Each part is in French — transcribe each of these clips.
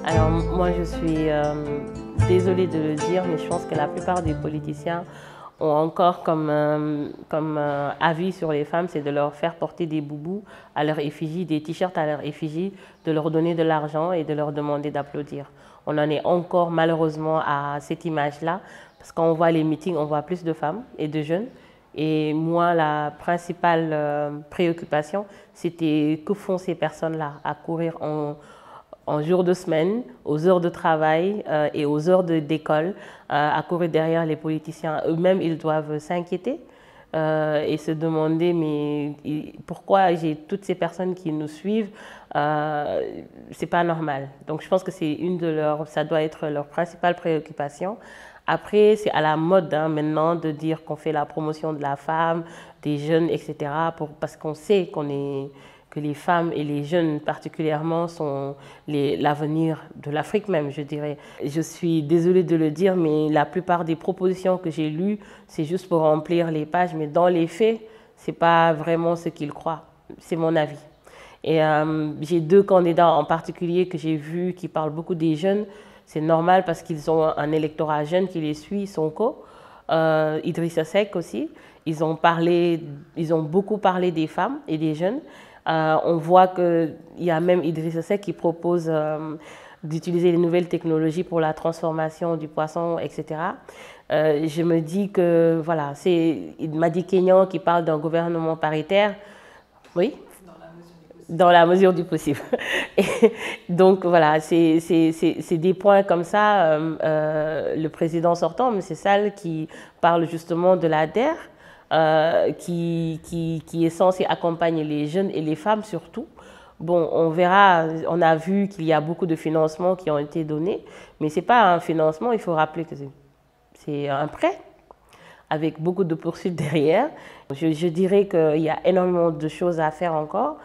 Alors moi je suis désolée de le dire, mais je pense que la plupart des politiciens ont encore comme avis sur les femmes, c'est de leur faire porter des boubous à leur effigie, des t-shirts à leur effigie, de leur donner de l'argent et de leur demander d'applaudir. On en est encore malheureusement à cette image-là, parce que quand on voit les meetings, on voit plus de femmes et de jeunes. Et moi, la principale préoccupation, c'était que font ces personnes-là à courir en jours de semaine, aux heures de travail et aux heures d'école, à courir derrière les politiciens. Eux-mêmes, ils doivent s'inquiéter et se demander mais pourquoi j'ai toutes ces personnes qui nous suivent, c'est pas normal. Donc je pense que c'est ça doit être leur principale préoccupation. Après, c'est à la mode maintenant de dire qu'on fait la promotion de la femme, des jeunes, etc. Parce qu'on sait que les femmes et les jeunes particulièrement sont l'avenir de l'Afrique même, je dirais. Je suis désolée de le dire, mais la plupart des propositions que j'ai lues, c'est juste pour remplir les pages, mais dans les faits, ce n'est pas vraiment ce qu'ils croient. C'est mon avis. Et j'ai deux candidats en particulier que j'ai vus qui parlent beaucoup des jeunes. C'est normal parce qu'ils ont un électorat jeune qui les suit, Sonko, Idrissa Seck aussi. Ils ont beaucoup parlé des femmes et des jeunes. On voit qu'il y a même Idrissa Seck qui propose d'utiliser les nouvelles technologies pour la transformation du poisson, etc. Je me dis que, voilà, c'est Madi Kenyan qui parle d'un gouvernement paritaire. Oui, dans la mesure du possible. Et donc voilà, c'est des points comme ça. Le président sortant, M. Sall, qui parle justement de l'ADER, qui est censé accompagner les jeunes et les femmes surtout. Bon, on verra, on a vu qu'il y a beaucoup de financements qui ont été donnés, mais ce n'est pas un financement, il faut rappeler que c'est un prêt avec beaucoup de poursuites derrière. Je dirais qu'il y a énormément de choses à faire encore.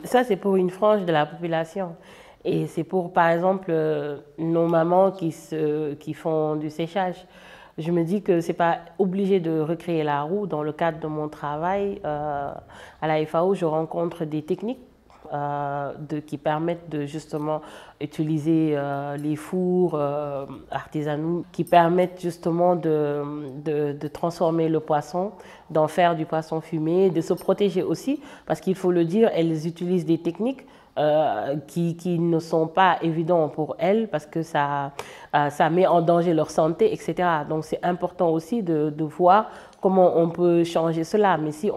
Ça, c'est pour une frange de la population. Et c'est pour, par exemple, nos mamans qui font du séchage. Je me dis que ce n'est pas obligé de recréer la roue. Dans le cadre de mon travail, à la FAO, je rencontre des techniques qui permettent de justement utiliser les fours artisanaux, qui permettent justement de transformer le poisson, d'en faire du poisson fumé, de se protéger aussi, parce qu'il faut le dire, elles utilisent des techniques qui ne sont pas évidents pour elles parce que ça met en danger leur santé, etc. Donc c'est important aussi de voir comment on peut changer cela. Mais si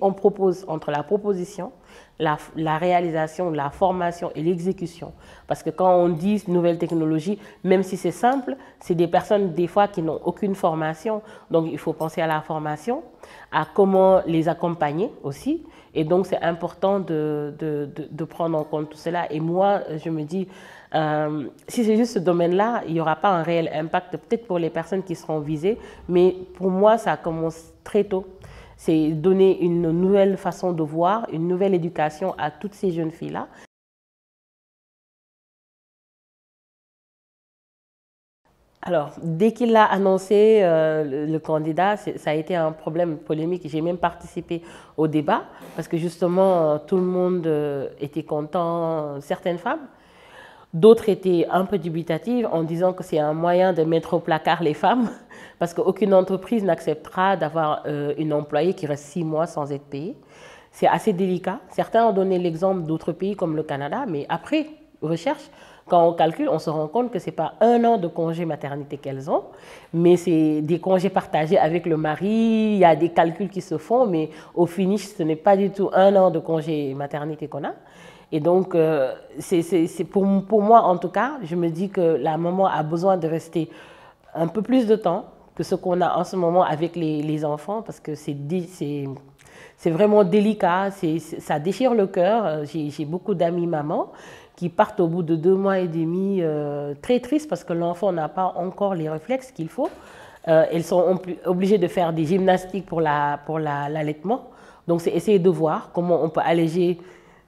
on propose entre la proposition, la réalisation, la formation et l'exécution, parce que quand on dit nouvelle technologie, même si c'est simple, c'est des personnes des fois qui n'ont aucune formation. Donc il faut penser à la formation, à comment les accompagner aussi. Et donc, c'est important de prendre en compte tout cela. Et moi, je me dis, si c'est juste ce domaine-là, il n'y aura pas un réel impact, peut-être pour les personnes qui seront visées, mais pour moi, ça commence très tôt. C'est donner une nouvelle façon de voir, une nouvelle éducation à toutes ces jeunes filles-là. Alors, dès qu'il l'a annoncé, le candidat, ça a été un problème polémique. J'ai même participé au débat parce que justement, tout le monde était content, certaines femmes. D'autres étaient un peu dubitatives en disant que c'est un moyen de mettre au placard les femmes parce qu'aucune entreprise n'acceptera d'avoir une employée qui reste 6 mois sans être payée. C'est assez délicat. Certains ont donné l'exemple d'autres pays comme le Canada, mais après recherche, quand on calcule, on se rend compte que ce n'est pas 1 an de congé maternité qu'elles ont, mais c'est des congés partagés avec le mari, il y a des calculs qui se font, mais au finish, ce n'est pas du tout 1 an de congé maternité qu'on a. Et donc, pour moi, en tout cas, je me dis que la maman a besoin de rester un peu plus de temps que ce qu'on a en ce moment avec les enfants, parce que c'est vraiment délicat, ça déchire le cœur. J'ai beaucoup d'amis mamans qui partent au bout de 2 mois et demi très tristes parce que l'enfant n'a pas encore les réflexes qu'il faut. Elles sont obligées de faire des gymnastiques pour l'allaitement. Donc, c'est essayer de voir comment on peut alléger,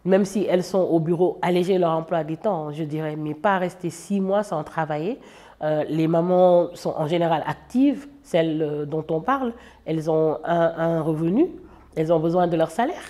même si elles sont au bureau, alléger leur emploi du temps, je dirais, mais pas rester 6 mois sans travailler. Les mamans sont en général actives, celles dont on parle, elles ont un revenu, elles ont besoin de leur salaire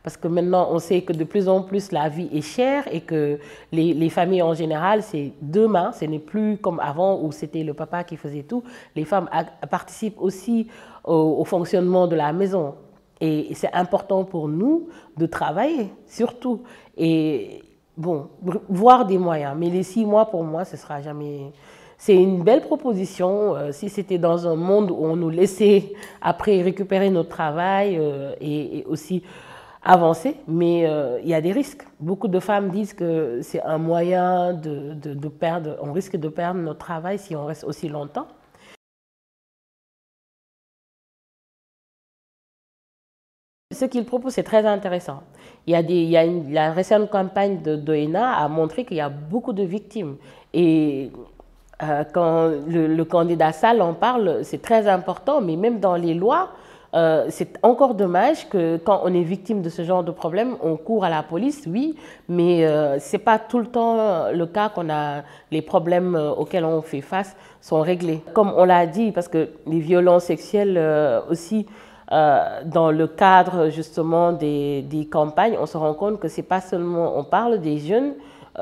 Parce que maintenant, on sait que de plus en plus, la vie est chère et que les familles en général, c'est deux mains. Ce n'est plus comme avant où c'était le papa qui faisait tout. Les femmes participent aussi au fonctionnement de la maison. Et c'est important pour nous de travailler, surtout. Et bon, voir des moyens. Mais les 6 mois, pour moi, ce ne sera jamais... C'est une belle proposition. Si c'était dans un monde où on nous laissait après récupérer notre travail et aussi avancer, mais il y a des risques. Beaucoup de femmes disent que c'est un moyen de perdre, on risque de perdre notre travail si on reste aussi longtemps. Ce qu'il propose, c'est très intéressant. La récente campagne de d'OENA a montré qu'il y a beaucoup de victimes. Et quand le candidat Sall en parle, c'est très important, mais même dans les lois, c'est encore dommage que quand on est victime de ce genre de problème, on court à la police, oui, mais ce n'est pas tout le temps le cas qu'on a les problèmes auxquels on fait face sont réglés. Comme on l'a dit, parce que les violences sexuelles aussi, dans le cadre justement des campagnes, on se rend compte que c'est pas seulement, on parle des jeunes,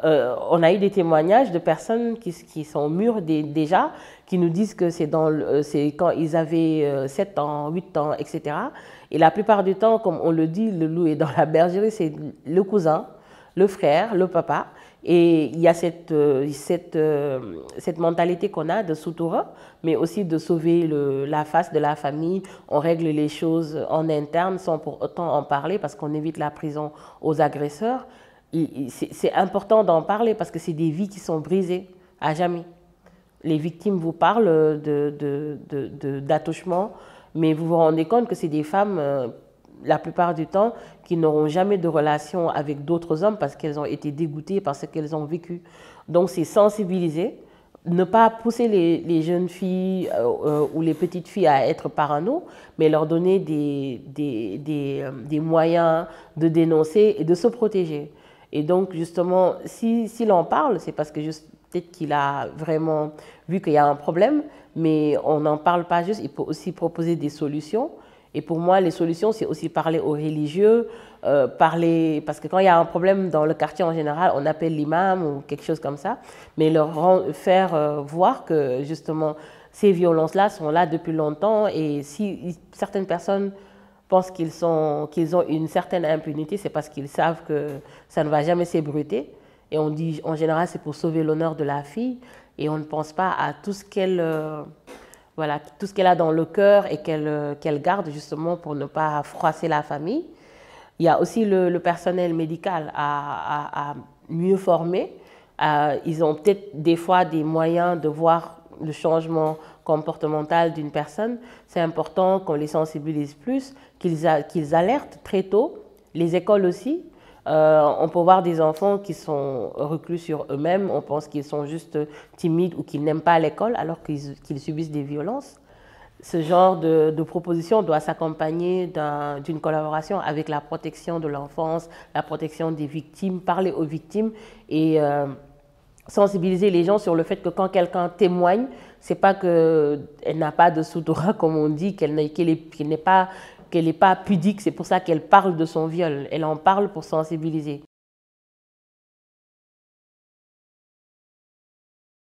on a eu des témoignages de personnes qui sont mûres déjà, qui nous disent que c'est quand ils avaient 7 ans, 8 ans, etc. Et la plupart du temps, comme on le dit, le loup est dans la bergerie, c'est le cousin, le frère, le papa. Et il y a cette mentalité qu'on a de Soutoura, mais aussi de sauver la face de la famille. On règle les choses en interne sans pour autant en parler parce qu'on évite la prison aux agresseurs. C'est important d'en parler parce que c'est des vies qui sont brisées à jamais. Les victimes vous parlent d'attouchement, mais vous vous rendez compte que c'est des femmes, la plupart du temps, qui n'auront jamais de relation avec d'autres hommes parce qu'elles ont été dégoûtées par ce qu'elles ont vécu. Donc c'est sensibiliser, ne pas pousser les jeunes filles ou les petites filles à être parano, mais leur donner des moyens de dénoncer et de se protéger. Et donc justement, s'il en parle, c'est parce que peut-être qu'il a vraiment vu qu'il y a un problème, mais on n'en parle pas juste, il peut aussi proposer des solutions. Et pour moi, les solutions, c'est aussi parler aux religieux, parce que quand il y a un problème dans le quartier en général, on appelle l'imam ou quelque chose comme ça, mais faire voir que justement ces violences-là sont là depuis longtemps et si certaines personnes pensent qu'ils ont une certaine impunité, c'est parce qu'ils savent que ça ne va jamais s'ébruiter. Et on dit, en général, c'est pour sauver l'honneur de la fille. Et on ne pense pas à tout ce qu'elle tout ce qu'elle a dans le cœur et qu'elle garde justement pour ne pas froisser la famille. Il y a aussi le personnel médical à mieux former. Ils ont peut-être des fois des moyens de voir le changement comportemental d'une personne. C'est important qu'on les sensibilise plus, qu'ils alertent très tôt. Les écoles aussi. On peut voir des enfants qui sont reclus sur eux-mêmes, on pense qu'ils sont juste timides ou qu'ils n'aiment pas l'école alors qu'ils subissent des violences. Ce genre de proposition doit s'accompagner d'une collaboration avec la protection de l'enfance, la protection des victimes, parler aux victimes et sensibiliser les gens sur le fait que quand quelqu'un témoigne, c'est pas qu'elle n'a pas de soutoura, comme on dit, qu'elle n'est pas pudique, c'est pour ça qu'elle parle de son viol. Elle en parle pour sensibiliser.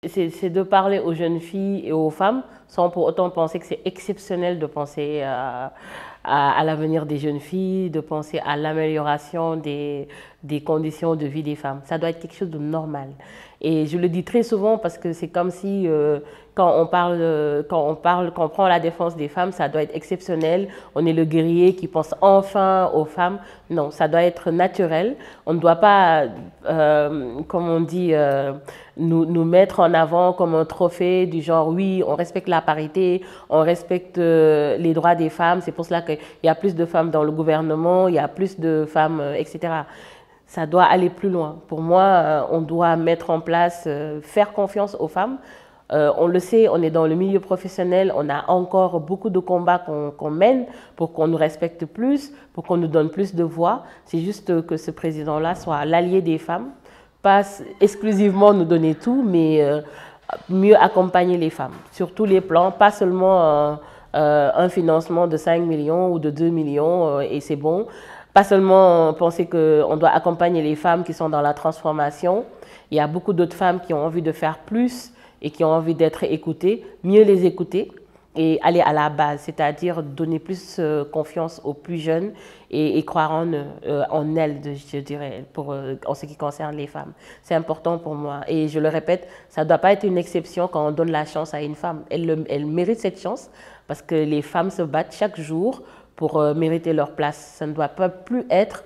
C'est de parler aux jeunes filles et aux femmes sans pour autant penser que c'est exceptionnel de penser à l'avenir des jeunes filles, de penser à l'amélioration des conditions de vie des femmes. Ça doit être quelque chose de normal. Et je le dis très souvent parce que c'est comme si quand on prend la défense des femmes, ça doit être exceptionnel. On est le guerrier qui pense enfin aux femmes. Non, ça doit être naturel. On ne doit pas, comme on dit, nous mettre en avant comme un trophée du genre oui, on respecte la parité, on respecte les droits des femmes. C'est pour cela qu'il y a plus de femmes dans le gouvernement, il y a plus de femmes, etc. Ça doit aller plus loin. Pour moi, on doit mettre en place, faire confiance aux femmes. On le sait, on est dans le milieu professionnel, on a encore beaucoup de combats qu'on mène pour qu'on nous respecte plus, pour qu'on nous donne plus de voix. C'est juste que ce président-là soit l'allié des femmes, pas exclusivement nous donner tout, mais mieux accompagner les femmes sur tous les plans, pas seulement un financement de 5 millions ou de 2 millions et c'est bon. pas seulement penser qu'on doit accompagner les femmes qui sont dans la transformation. Il y a beaucoup d'autres femmes qui ont envie de faire plus et qui ont envie d'être écoutées, mieux les écouter et aller à la base, c'est-à-dire donner plus confiance aux plus jeunes et croire en elles, je dirais, en ce qui concerne les femmes. C'est important pour moi. Et je le répète, ça ne doit pas être une exception quand on donne la chance à une femme. Elle mérite cette chance parce que les femmes se battent chaque jour pour mériter leur place. Ça ne doit pas plus être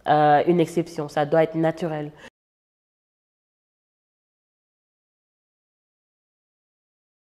une exception, ça doit être naturel.